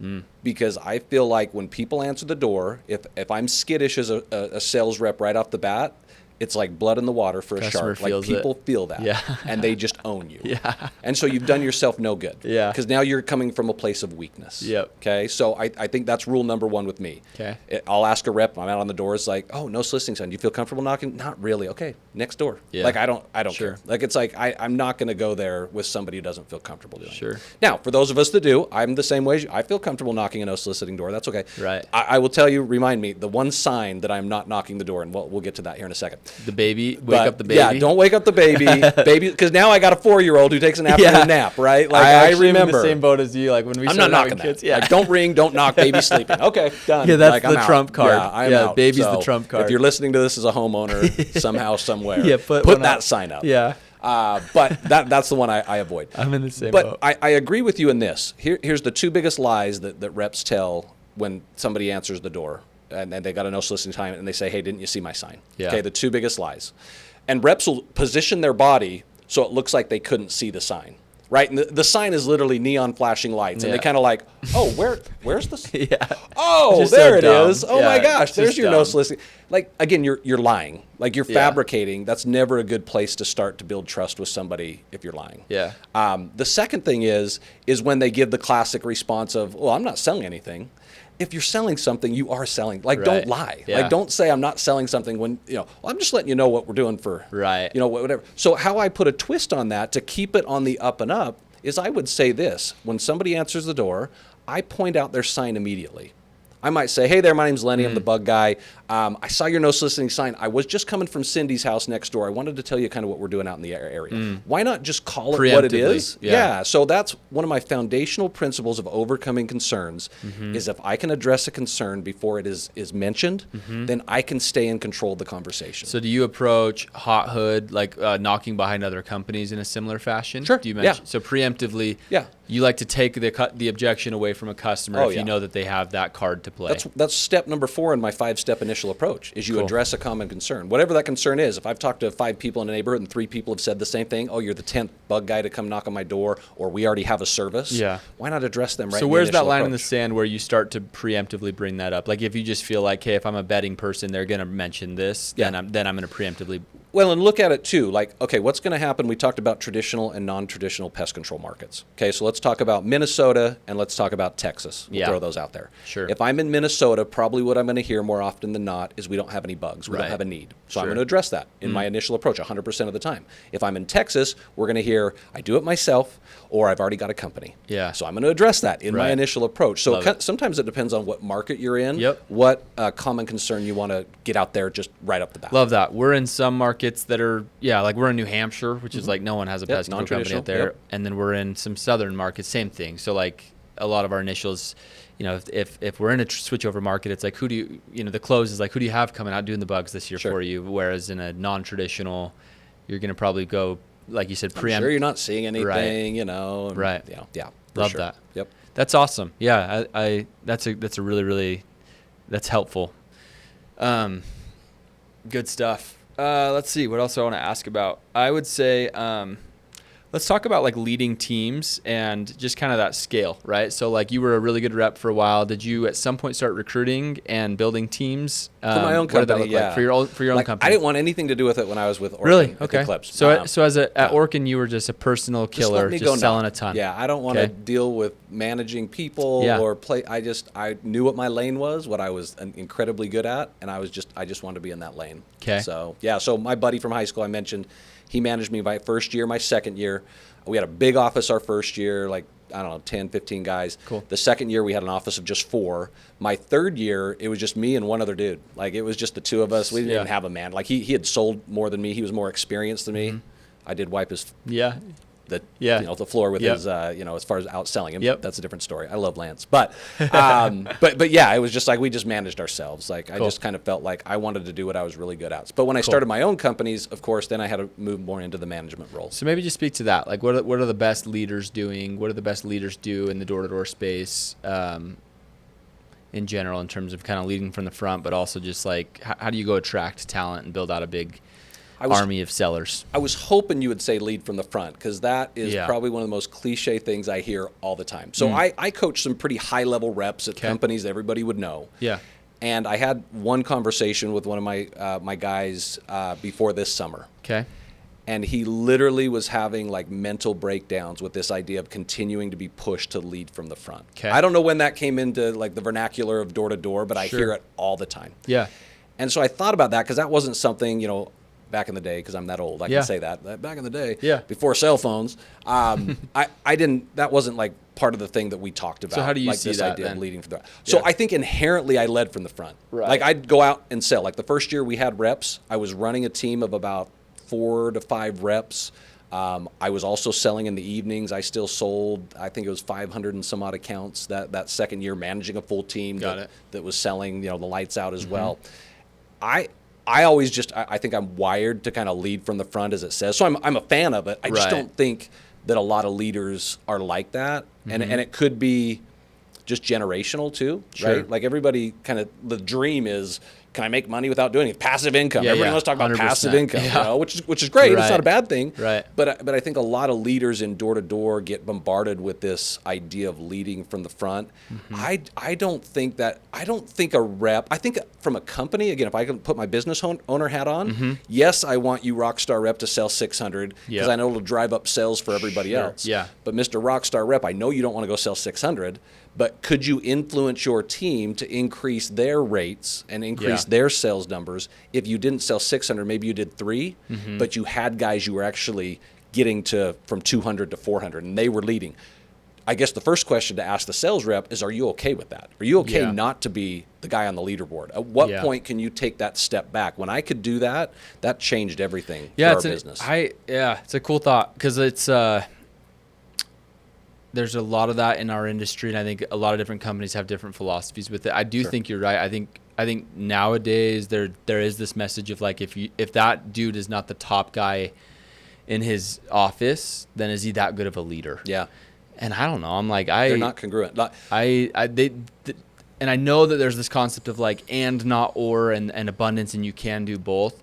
Because I feel like when people answer the door, if I'm skittish as a sales rep right off the bat, it's like blood in the water for a Customer shark. Like feels people feel that. Yeah. And they just own you. Yeah. And so you've done yourself no good. Yeah. Because now you're coming from a place of weakness. Yep. Okay. So I think that's rule number one with me. Okay. I'll ask a rep. I'm out on the door. It's like, oh, no soliciting sign. Do you feel comfortable knocking? Not really. Okay. Next door. Yeah. Like I don't Sure. care. Like it's like I'm not going to go there with somebody who doesn't feel comfortable doing Sure. it. Now, for those of us that do, I'm the same way. I feel comfortable knocking a no soliciting door. That's okay. Right. I will tell you, remind me, the one sign that I'm not knocking the door, and we'll get to that here in a second. The baby. Wake up the baby. Yeah, don't wake up the baby, because now I got a 4-year-old who takes an afternoon nap, right? Like I actually am in remember. the same boat as you. Like when we I'm started not having knocking kids. that. Yeah. Like, don't ring, don't knock, baby sleeping. Okay, done. Yeah, that's Like, I'm the out. trump card. Yeah, I'm Yeah, out. baby's the So, trump card. If you're listening to this as a homeowner somehow, somewhere, Yeah, put put one that up. sign up. Yeah. But that's the one I avoid. I'm in the same But boat. I agree with you in this. Here's the two biggest lies that reps tell when somebody answers the door and they got a no soliciting sign and they say, hey, didn't you see my sign? Yeah. Okay, the two biggest lies. And reps will position their body so it looks like they couldn't see the sign. Right? And the sign is literally neon flashing lights. And Yeah. they kind of like, oh, where's the Yeah. Oh, Just there so it dumb. is. Oh Yeah, my gosh, it's there's just your no dumb. soliciting. Like again, you're lying. Like you're Yeah. fabricating. That's never a good place to start to build trust with somebody if you're lying. Yeah. The second thing is when they give the classic response of, well, I'm not selling anything. If you're selling something, you are selling. Like, don't Right. lie. Yeah. Like, don't say I'm not selling something when, well, I'm just letting you know what we're doing for, Right. whatever. So how I put a twist on that to keep it on the up and up is I would say this. When somebody answers the door, I point out their sign immediately. I might say, hey there, my name's Lenny. I'm the bug guy. I saw your no soliciting sign. I was just coming from Cindy's house next door. I wanted to tell you kind of what we're doing out in the area. Why not just call it what it Preemptively, is? yeah. So that's one of my foundational principles of overcoming concerns is if I can address a concern before it is mentioned, then I can stay in control of the conversation. So do you approach hot hood, like knocking behind other companies in a similar fashion? Sure, Do you yeah. mention so preemptively? Yeah. You like to take the objection away from a customer Oh, if yeah. you know that they have that card to play. That's step number 4 in my 5-step initial approach is you Cool. address a common concern. Whatever that concern is, if I've talked to 5 people in a neighborhood and 3 people have said the same thing, oh, you're the 10th bug guy to come knock on my door, or we already have a service, Yeah. why not address them right So in the where's that initial line in the approach? sand where you start to preemptively bring that up? Like if you just feel like, hey, if I'm a betting person, they're going to mention this, then Yeah. I'm going to preemptively. Well, and look at it too. Like, okay, what's going to happen? We talked about traditional and non-traditional pest control markets. Okay, so let's talk about Minnesota and let's talk about Texas. We'll Yeah. throw those out there. Sure. If I'm in Minnesota, probably what I'm going to hear more often than not is we don't have any bugs. We Right. don't have a need. So I'm Sure. going to address that in my initial approach 100% of the time. If I'm in Texas, we're going to hear I do it myself or I've already got a company. Yeah. So I'm going to address that in my Right. initial approach. So Love it. sometimes it depends on what market you're in, Yep. what common concern you want to get out there just right up the bat. Love that. We're in some markets that are, like we're in New Hampshire, which is like no one has a Yep, pest control company non-traditional. out there. Yep. And then we're in some southern markets, same thing. So like a lot of our initials, if we're in a switchover market, it's like, who do you, the close is like, who do you have coming out doing the bugs this year Sure. for you? Whereas in a non-traditional, you're going to probably go, like you said, I'm preempt. sure you're not seeing anything, Right. and Right. Yeah. For Love sure. that. Yep. That's awesome. Yeah, that's a really, really, that's helpful. Good stuff. Let's see. What else I want to ask about? I would say, let's talk about like leading teams and just kind of that scale, right? So like you were a really good rep for a while. Did you at some point start recruiting and building teams? For my own company, what did that look like for your own company? I didn't want anything to do with it when I was with Orkin. Really? At Okay. the Clips. So at Orkin, you were just a personal killer, just selling a ton. Yeah, I don't want to deal with managing people or play. I knew what my lane was, what I was incredibly good at, and I just wanted to be in that lane. Okay. So so my buddy from high school, I mentioned, he managed me my first year, my second year. We had a big office our first year, like, I don't know, 10, 15 guys. Cool. The second year, we had an office of just 4. My third year, it was just me and one other dude. Like, it was just the two of us. We didn't even have a man. Like, he had sold more than me. He was more experienced than me. I did wipe his the floor with his, as far as outselling him. Yep. That's a different story. I love Lance. But yeah, it was just like we just managed ourselves. Like, I just kind of felt like I wanted to do what I was really good at. But when I started my own companies, of course, then I had to move more into the management role. So maybe just speak to that. Like, what are the best leaders doing? What do the best leaders do in the door-to-door space in general in terms of kind of leading from the front, but also just like how do you go attract talent and build out a big army of sellers? I was hoping you would say lead from the front, because that is probably one of the most cliche things I hear all the time. So I coach some pretty high-level reps at companies that everybody would know. Yeah. And I had one conversation with one of my guys before this summer. Okay. And he literally was having like mental breakdowns with this idea of continuing to be pushed to lead from the front. Okay. I don't know when that came into like the vernacular of door to door, but I hear it all the time. Yeah. And so I thought about that, because that wasn't something, back in the day, because I'm that old, I can say that. Back in the day, before cell phones, that wasn't like part of the thing that we talked about. So how do you like see this that idea then? of leading from the front? So I think inherently I led from the front. Right. Like, I'd go out and sell. Like, the first year we had reps, I was running a team of about 4 to 5 reps. I was also selling in the evenings. I still sold, I think it was 500 and some odd accounts that second year, managing a full team that was selling, the lights out as well. I always I think I'm wired to kind of lead from the front, as it says. So I'm a fan of it. I just don't think that a lot of leaders are like that. And it could be just generational too, right? Like, everybody the dream is, can I make money without doing it? Passive income. Everybody wants to talk about 100%. passive income, which is great. It's not a bad thing. Right. But I think a lot of leaders in door to door get bombarded with this idea of leading from the front. I don't think a rep. I think from a company, again, if I can put my business owner hat on, yes, I want you Rockstar Rep to sell 600 because I know it'll drive up sales for everybody else. Yeah. But Mr. Rockstar Rep, I know you don't want to go sell 600. But could you influence your team to increase their rates and increase their sales numbers? If you didn't sell 600, maybe you did 3, but you had guys you were actually getting to from 200 to 400, and they were leading. I guess the first question to ask the sales rep is, are you okay with that? Are you okay not to be the guy on the leaderboard? At what point can you take that step back? When I could do that, that changed everything for our business. It's a cool thought, because it's there's a lot of that in our industry, and I think a lot of different companies have different philosophies with it. I do think you're right. I think nowadays there is this message of like, if that dude is not the top guy in his office, then is he that good of a leader? Yeah. And I don't know. I'm like, they're not congruent. And I know that there's this concept of like and not or and abundance, and you can do both.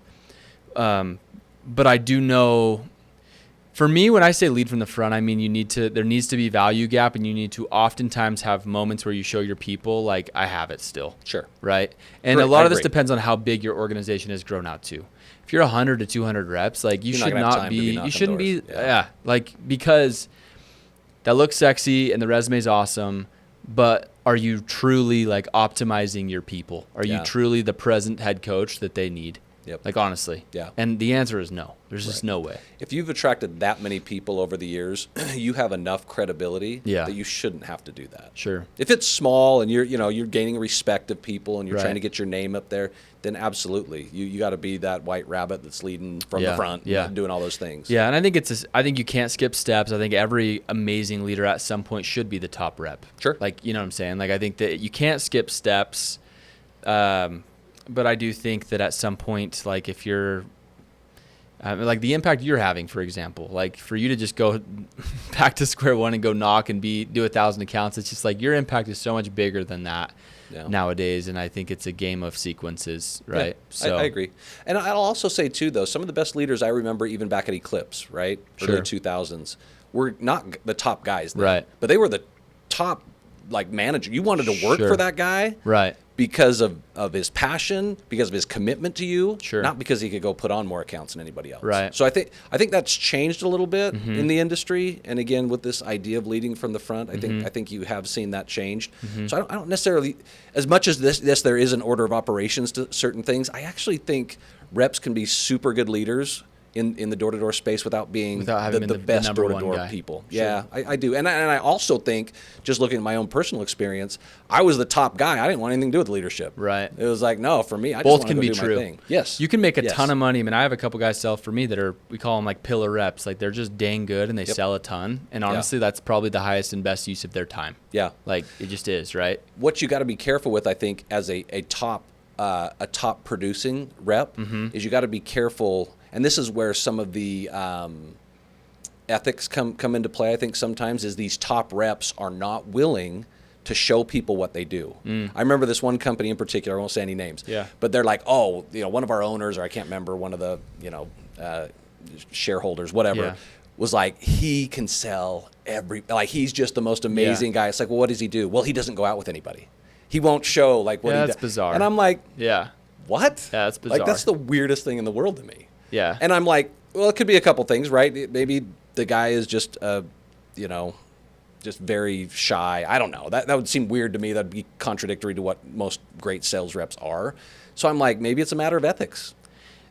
But I do know. For me, when I say lead from the front, I mean there needs to be value gap, and you need to oftentimes have moments where you show your people, like, I have it still. Sure. Right? And a lot of this depends on how big your organization has grown out to. If you're 100 to 200 reps, like, you shouldn't be, because that looks sexy and the resume is awesome, but are you truly, like, optimizing your people? Are you truly the present head coach that they need? Yep. Like, honestly. Yeah. And the answer is no. There's just no way. If you've attracted that many people over the years, you have enough credibility that you shouldn't have to do that. Sure. If it's small and you're gaining respect of people and you're trying to get your name up there, then absolutely. You got to be that white rabbit that's leading from the front and doing all those things. Yeah, and I think you can't skip steps. I think every amazing leader at some point should be the top rep. Sure. Like, you know what I'm saying? Like, I think that you can't skip steps. But I do think that at some point, like, if you're Like the impact you're having, for example, like for you to just go back to square one and go knock and do 1,000 accounts. It's just like your impact is so much bigger than that nowadays. And I think it's a game of sequences, right? Yeah, So I agree. And I'll also say too, though, some of the best leaders I remember even back at Eclipse, right? Early 2000s were not the top guys then, right? But they were the top like manager. You wanted to work for that guy, right? Because of his passion, because of his commitment to you, sure. Not because he could go put on more accounts than anybody else. Right. So I think that's changed a little bit in the industry. And again, with this idea of leading from the front, I think you have seen that changed. So I don't necessarily, as much as this there is an order of operations to certain things, I actually think reps can be super good leaders in the door-to-door space without having the best door-to-door people. Sure. Yeah, I do. And I also think, just looking at my own personal experience, I was the top guy. I didn't want anything to do with leadership. Right. It was like, no, for me, I Both just can want to be do true. my thing. Yes. You can make a ton of money. I mean, I have a couple guys sell for me that we call them like pillar reps. Like they're just dang good and they sell a ton. And honestly, that's probably the highest and best use of their time. Yeah. Like it just is, right? What you got to be careful with, I think, as a top producing rep is you got to be careful. And this is where some of the ethics come into play, I think, sometimes, is these top reps are not willing to show people what they do. I remember this one company in particular, I won't say any names, but they're like, oh, one of our owners, or I can't remember, one of the, shareholders, whatever, was like, he can sell he's just the most amazing guy. It's like, well, what does he do? Well, he doesn't go out with anybody. He won't show what he does. That's bizarre. And I'm like, what? Yeah, that's bizarre. Like, that's the weirdest thing in the world to me. Yeah. And I'm like, well, it could be a couple things, right? Maybe the guy is just, just very shy. I don't know. That would seem weird to me. That'd be contradictory to what most great sales reps are. So I'm like, maybe it's a matter of ethics.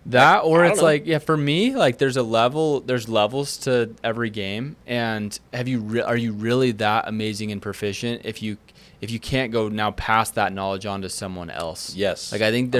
It's like, for me, like there's levels to every game. And are you really that amazing and proficient if you can't go now pass that knowledge on to someone else? Yes. Like I think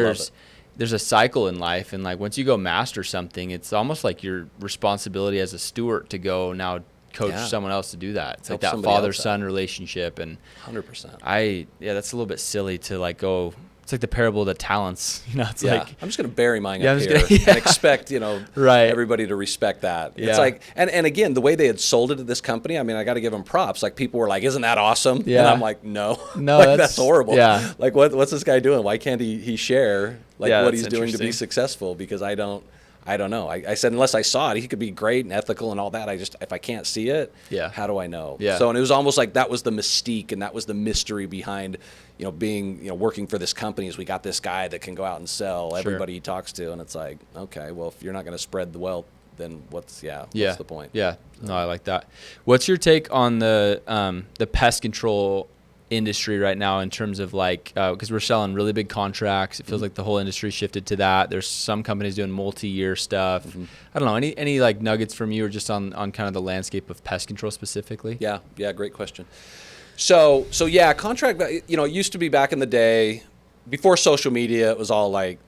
there's a cycle in life, and like once you go master something, it's almost like your responsibility as a steward to go now coach someone else to do that. It's like that father-son relationship, and 100%. That's a little bit silly to like go. It's like the parable of the talents, it's like I'm just going to bury mine up here and expect, everybody to respect that. Yeah. It's like, and again, the way they had sold it to this company, I mean, I got to give them props. Like people were like, isn't that awesome? Yeah. And I'm like, no, like, that's horrible. Yeah. Like what's this guy doing? Why can't he share what he's doing to be successful? Because I don't know. I said, unless I saw it, he could be great and ethical and all that. If I can't see it, how do I know? Yeah. So, and it was almost like that was the mystique and that was the mystery behind, working for this company, is we got this guy that can go out and sell everybody he talks to. And it's like, okay, well, if you're not going to spread the wealth, then what's the point? Yeah. No, I like that. What's your take on the pest control industry right now in terms of like, because we're selling really big contracts, it feels like the whole industry shifted to that. There's some companies doing multi-year stuff. I don't know, any like nuggets from you, or just on kind of the landscape of pest control specifically? Yeah, great question. So yeah, contract, it used to be back in the day before social media, it was all like,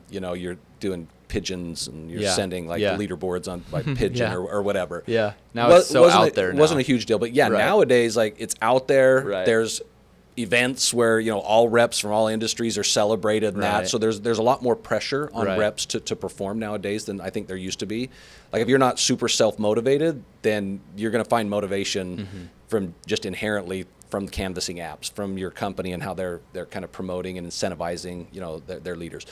you're doing pigeons and you're sending like leaderboards on by pigeon or whatever. Yeah. Now it's so out there. It wasn't a huge deal, but nowadays, like, it's out there. Right. There's events where, all reps from all industries are celebrated and that. So there's a lot more pressure on reps to perform nowadays than I think there used to be. Like if you're not super self-motivated, then you're going to find motivation from just inherently from canvassing apps, from your company and how they're kind of promoting and incentivizing, their leaders.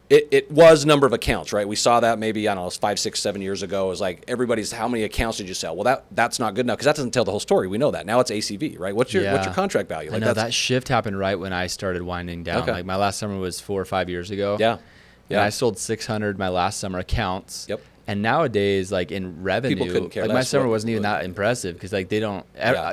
It was number of accounts, right? We saw that maybe, I don't know, it was 5, 6, 7 years ago. It was like everybody's, how many accounts did you sell? Well, that's not good enough because that doesn't tell the whole story. We know that. Now it's ACV, right? What's your contract value? Like, I know that shift happened right when I started winding down. Okay. Like my last summer was 4 or 5 years ago. Yeah. And I sold 600 my last summer accounts. Yep. And nowadays, like in revenue, people couldn't care like my summer wasn't even that impressive because like they don't.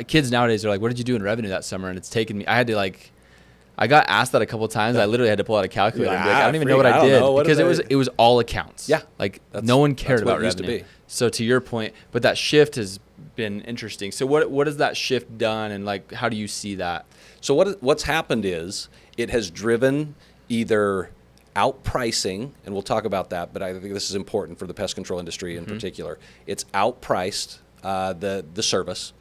Kids nowadays are like, "What did you do in revenue that summer?" And it's taken me. I got asked that a couple of times. I literally had to pull out a calculator and be like, I don't even know what I did because it was all accounts. Yeah, like no one cared about revenue. So to your point, but that shift has been interesting. So what has that shift done, and like how do you see that? So what's happened is it has driven either outpricing, and we'll talk about that, but I think this is important for the pest control industry in particular. It's outpriced the service,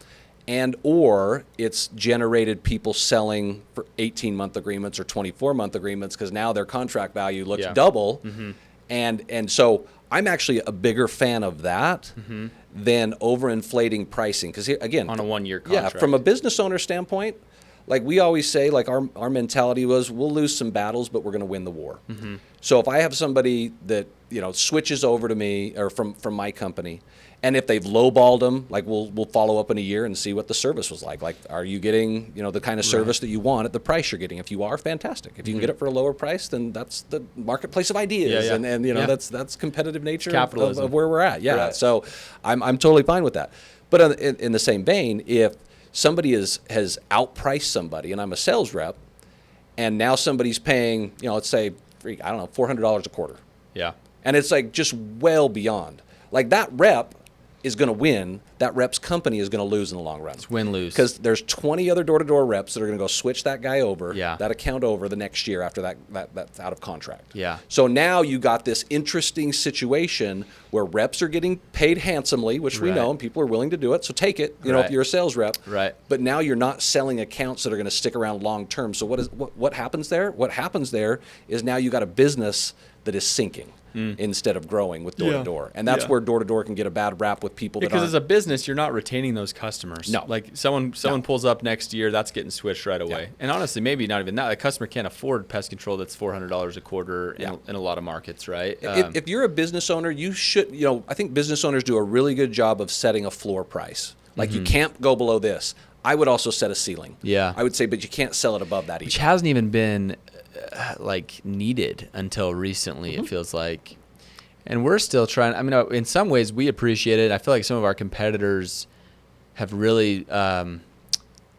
and or it's generated people selling for 18-month agreements or 24-month agreements because now their contract value looks double. And so I'm actually a bigger fan of that than overinflating pricing. Because again, on a 1-year contract. Yeah, from a business owner standpoint, like we always say, like our mentality was, we'll lose some battles, but we're going to win the war. So if I have somebody that switches over to me or from my company, and if they've lowballed them, like we'll follow up in a year and see what the service was like. Like, are you getting the kind of service that you want at the price you're getting? If you are, fantastic. If you can get it for a lower price, then that's the marketplace of ideas, and that's competitive nature of where we're at. Yeah, so I'm totally fine with that. But in the same vein, if somebody has outpriced somebody, and I'm a sales rep, and now somebody's paying, let's say, $400 a quarter. Yeah. And it's like just well beyond. Like that rep is going to win. That rep's company is going to lose in the long run. It's win-lose. Because there's 20 other door-to-door reps that are going to go switch that guy over, that account over the next year after that's out of contract. Yeah. So now you got this interesting situation where reps are getting paid handsomely, which we know, and people are willing to do it. So take it, if you're a sales rep. Right. But now you're not selling accounts that are going to stick around long term. So what happens there? What happens there is now you got a business that is sinking instead of growing with door-to-door. And that's where door-to-door can get a bad rap with people because as a business, you're not retaining those customers. No. Like someone pulls up next year, that's getting switched right away. Yeah. And honestly, maybe not even that. A customer can't afford pest control that's $400 a quarter in a lot of markets, right? If you're a business owner, you should, I think business owners do a really good job of setting a floor price. Like you can't go below this. I would also set a ceiling. Yeah. I would say, but you can't sell it above that either. Which hasn't even been needed until recently, it feels like. And we're still trying. I mean, in some ways we appreciate it. I feel like some of our competitors have really kind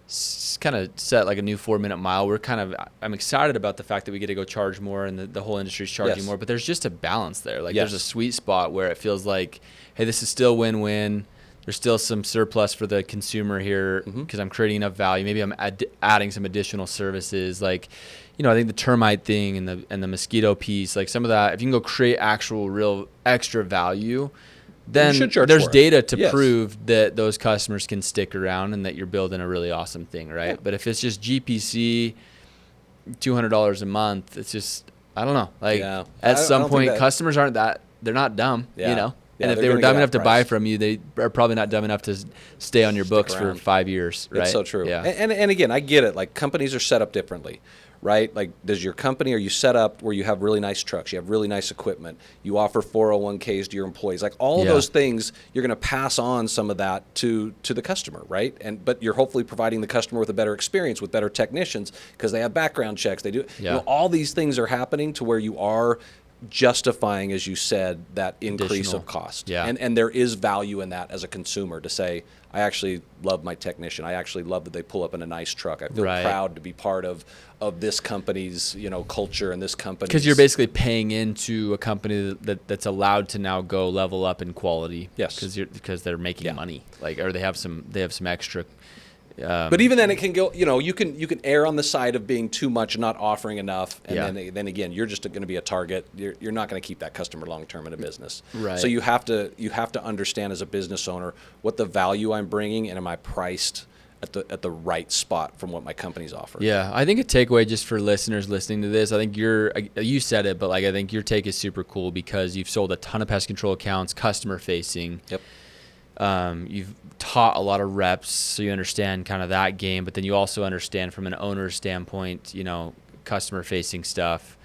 of set like a new 4-minute mile. I'm excited about the fact that we get to go charge more and the whole industry's charging more, but there's just a balance there. Like there's a sweet spot where it feels like, hey, this is still win-win. There's still some surplus for the consumer here because I'm creating enough value. Maybe I'm adding some additional services. Like, I think the termite thing and the mosquito piece, like some of that, if you can go create actual real extra value, then there's data to prove that those customers can stick around and that you're building a really awesome thing, right? Yeah. But if it's just GPC, $200 a month, it's just, I don't know. Like at some point, customers they're not dumb, And if they were dumb enough to buy from you, they are probably not dumb enough to stay on your books for 5 years, right? It's so true. Yeah. And again, I get it. Like companies are set up differently, right? Like does your company, are you set up where you have really nice trucks, you have really nice equipment, you offer 401ks to your employees, like all of those things, you're going to pass on some of that to the customer, right? But you're hopefully providing the customer with a better experience, with better technicians, because they have background checks, they do. All these things are happening to where you are justifying, as you said, that increase of cost. Yeah. And there is value in that as a consumer to say, I actually love my technician. I actually love that they pull up in a nice truck. I feel proud to be part of this company's culture and this company's. Because you're basically paying into a company that's allowed to now go level up in quality. Yes. Because they're making money, or they have some extra. But even then, it can go. You can err on the side of being too much and not offering enough, and then again, you're just going to be a target. You're not going to keep that customer long term in a business. Right. So you have to understand as a business owner what the value I'm bringing, and am I priced at the right spot from what my company's offering. Yeah, I think a takeaway just for listeners listening to this, I think you said it, but I think your take is super cool because you've sold a ton of pest control accounts, customer facing. Yep. You've taught a lot of reps, so you understand kind of that game, but then you also understand from an owner's standpoint, customer facing stuff.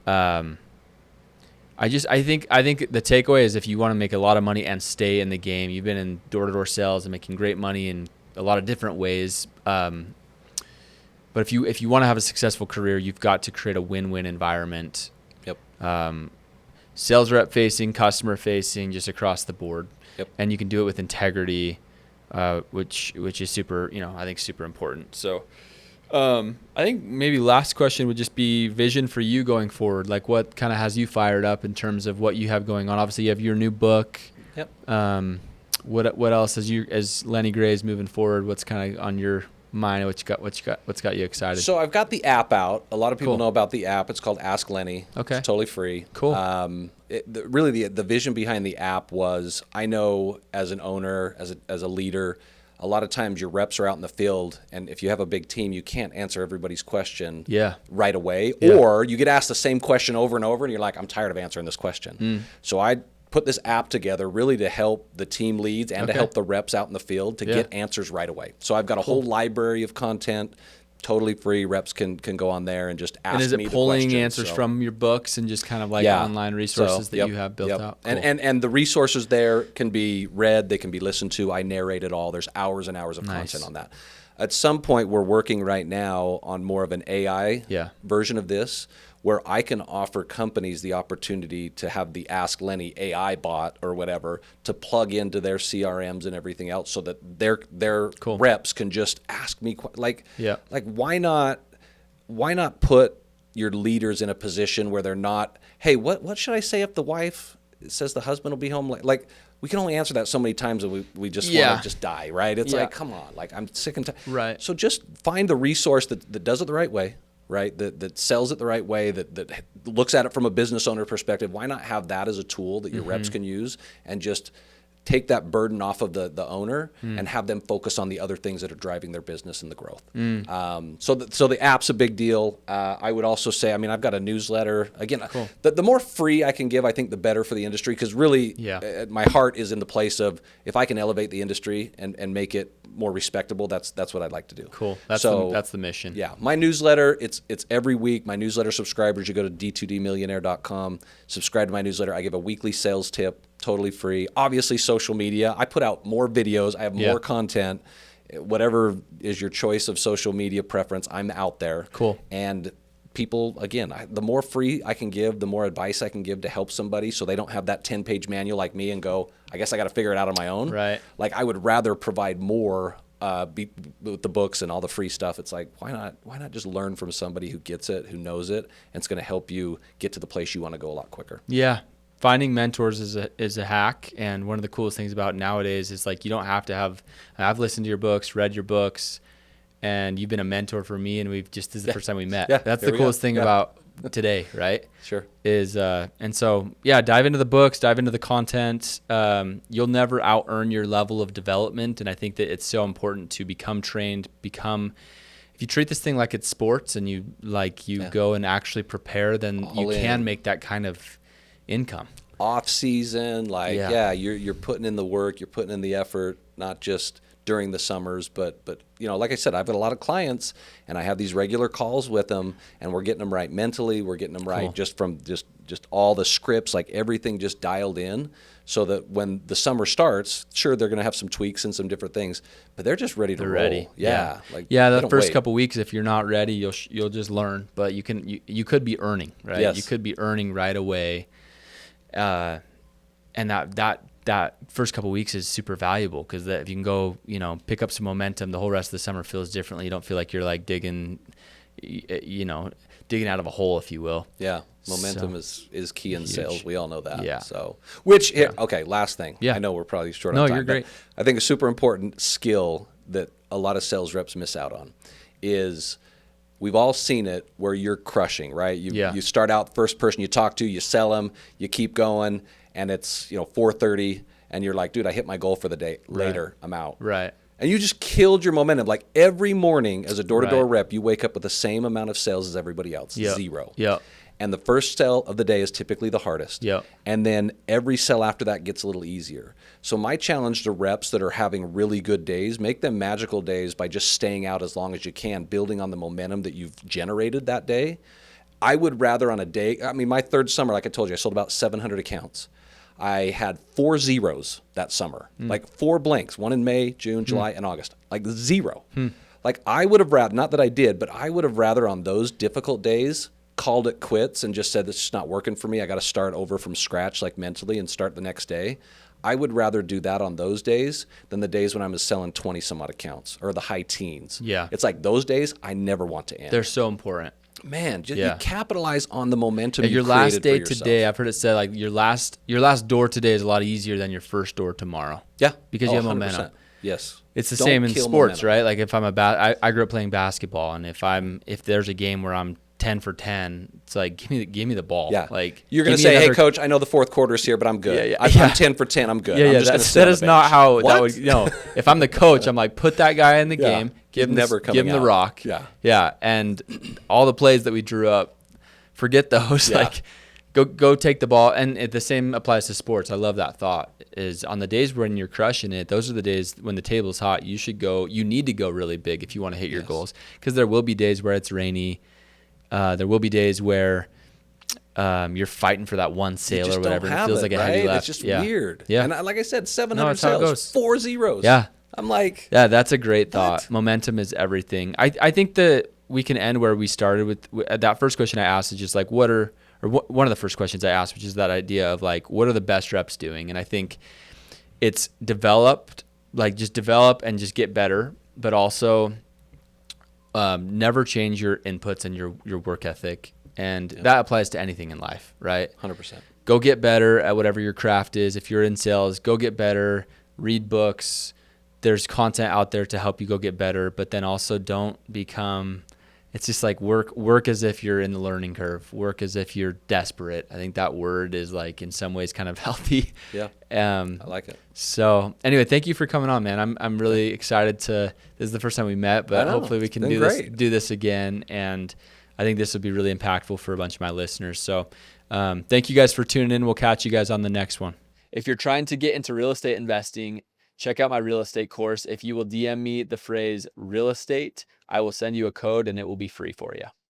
I think the takeaway is if you want to make a lot of money and stay in the game, you've been in door-to-door sales and making great money in a lot of different ways. But if you want to have a successful career, you've got to create a win-win environment. Yep. Sales rep facing, customer facing, just across the board. Yep. And you can do it with integrity, which is super, I think super important. So I think maybe last question would just be vision for you going forward. Like what kind of has you fired up in terms of what you have going on? Obviously you have your new book. Yep. What else as Lenny Gray is moving forward? What's kind of on your mind? What's got you excited? So I've got the app out. A lot of people know about the app. It's called Ask Lenny. Okay. It's totally free. Cool. Really the vision behind the app was, I know as an owner, as a leader, a lot of times your reps are out in the field, and if you have a big team, you can't answer everybody's question right away, or you get asked the same question over and over, and you're like, I'm tired of answering this question. So I put this app together really to help the team leads and to help the reps out in the field to get answers right away. So I've got a whole library of content, totally free. Reps can go on there and just ask me the questions. And is it pulling answers from your books and just kind of like online resources that you have built out? Cool. And the resources there can be read, they can be listened to. I narrate it all. There's hours and hours of content on that. At some point, we're working right now on more of an AI version of this, where I can offer companies the opportunity to have the Ask Lenny AI bot or whatever to plug into their CRMs and everything else, so that their reps can just ask me like why not put your leaders in a position where they're not, hey, what should I say if the wife says the husband will be home? Like we can only answer that so many times that we just want to just die, right? It's like, come on, like I'm sick and tired. Right. So just find the resource that does it the right way, right? That sells it the right way, that looks at it from a business owner perspective. Why not have that as a tool that your reps can use and just take that burden off of the owner and have them focus on the other things that are driving their business and the growth. So the app's a big deal. I would also say, I mean, I've got a newsletter. Again, the more free I can give, I think the better for the industry, because really my heart is in the place of, if I can elevate the industry and make it more respectable, that's what I'd like to do. Cool. That's the mission. Yeah. My newsletter, it's every week. My newsletter subscribers, you go to d2dmillionaire.com, subscribe to my newsletter. I give a weekly sales tip, totally free. Obviously, social media. I put out more videos. I have more content. Whatever is your choice of social media preference, I'm out there. Cool. And people, again, the more free I can give, the more advice I can give to help somebody, so they don't have that 10-page manual like me and go, I guess I got to figure it out on my own. Right. Like, I would rather provide more with the books and all the free stuff. It's like, why not just learn from somebody who gets it, who knows it, and it's going to help you get to the place you want to go a lot quicker. Yeah. Finding mentors is a hack, and one of the coolest things about nowadays is, like, you don't have to have. I've listened to your books, read your books, and you've been a mentor for me, and this is the first time we met. That's the coolest thing about today, right? Sure. And so dive into the books, dive into the content. You'll never out earn your level of development, and I think that it's so important to become trained. If you treat this thing like it's sports, and you go and actually prepare, then you can make that kind of income. Off season, you're putting in the work, you're putting in the effort, not just during the summers, but like I said, I've got a lot of clients, and I have these regular calls with them, and we're getting them right mentally, we're getting them right just from just all the scripts, like everything just dialed in, so that when the summer starts, sure, they're going to have some tweaks and some different things, but they're just ready to roll. Ready. The first couple weeks, if you're not ready, you'll just learn, but you could be earning, right? Yes. You could be earning right away. And that first couple of weeks is super valuable, because if you can go, pick up some momentum, the whole rest of the summer feels differently. You don't feel like you're like digging out of a hole, if you will. Yeah. Momentum is key in sales. We all know that. Yeah. So, last thing. Yeah. I know we're probably short on time. No, you're great. I think a super important skill that a lot of sales reps miss out on is, we've all seen it where you're crushing, right? You start out, first person you talk to, you sell them, you keep going, and it's 4:30, and you're like, dude, I hit my goal for the day. Later, I'm out. Right. And you just killed your momentum. Like, every morning as a door-to-door rep, you wake up with the same amount of sales as everybody else. Zero. Yeah. And the first sell of the day is typically the hardest. Yep. And then every sell after that gets a little easier. So my challenge to reps that are having really good days, make them magical days by just staying out as long as you can, building on the momentum that you've generated that day. I would rather on a day, my third summer, like I told you, I sold about 700 accounts. I had 4 zeros that summer, like 4 blanks, one in May, June, July, and August, like 0. Like, I would have rather, not that I did, but I would have rather on those difficult days called it quits and just said, this is not working for me. I got to start over from scratch, like mentally, and start the next day. I would rather do that on those days than the days when I was selling 20 some odd accounts or the high teens. Yeah. It's like those days I never want to end. They're so important. Man, just you capitalize on the momentum you your created last day for yourself. today, I've heard it said, like, your last door today is a lot easier than your first door tomorrow. Yeah. Because you have momentum. 100%. Yes. It's the same in sports, right? Like, if I'm I grew up playing basketball, and if there's a game where I'm 10 for 10, it's like, give me the ball. Yeah. Like, you're going to say, hey, coach, I know the fourth quarter is here, but I'm good. I'm 10 for 10. I'm good. Yeah, I'm just that is not how that would. No. If I'm the coach, I'm like, put that guy in the game, give him the rock. Yeah. Yeah. And all the plays that we drew up, forget those. Yeah. Like, go take the ball. And the same applies to sports. I love that thought, is on the days when you're crushing it, those are the days when the table's hot. You need to go really big if you want to hit your goals, because there will be days where it's rainy. There will be days where you're fighting for that one sale or whatever. And it feels like a heavy left. It's just weird. Yeah. And like I said, 700 sales, 4 zeros. Yeah. I'm like, yeah, that's a great thought. What? Momentum is everything. I think that we can end where we started with that first question I asked is just like, one of the first questions I asked, which is that idea of like, what are the best reps doing? And I think it's develop and just get better, but also never change your inputs and your work ethic. And that applies to anything in life, right? 100%. Go get better at whatever your craft is. If you're in sales, go get better, read books. There's content out there to help you go get better, but then also don't become, it's just like work as if you're in the learning curve, work as if you're desperate. I think that word is like in some ways kind of healthy. Yeah. I like it. So anyway, thank you for coming on, man. I'm really excited this is the first time we met, but hopefully we can do this again. And I think this will be really impactful for a bunch of my listeners. So thank you guys for tuning in. We'll catch you guys on the next one. If you're trying to get into real estate investing, check out my real estate course. If you will DM me the phrase real estate, I will send you a code and it will be free for you.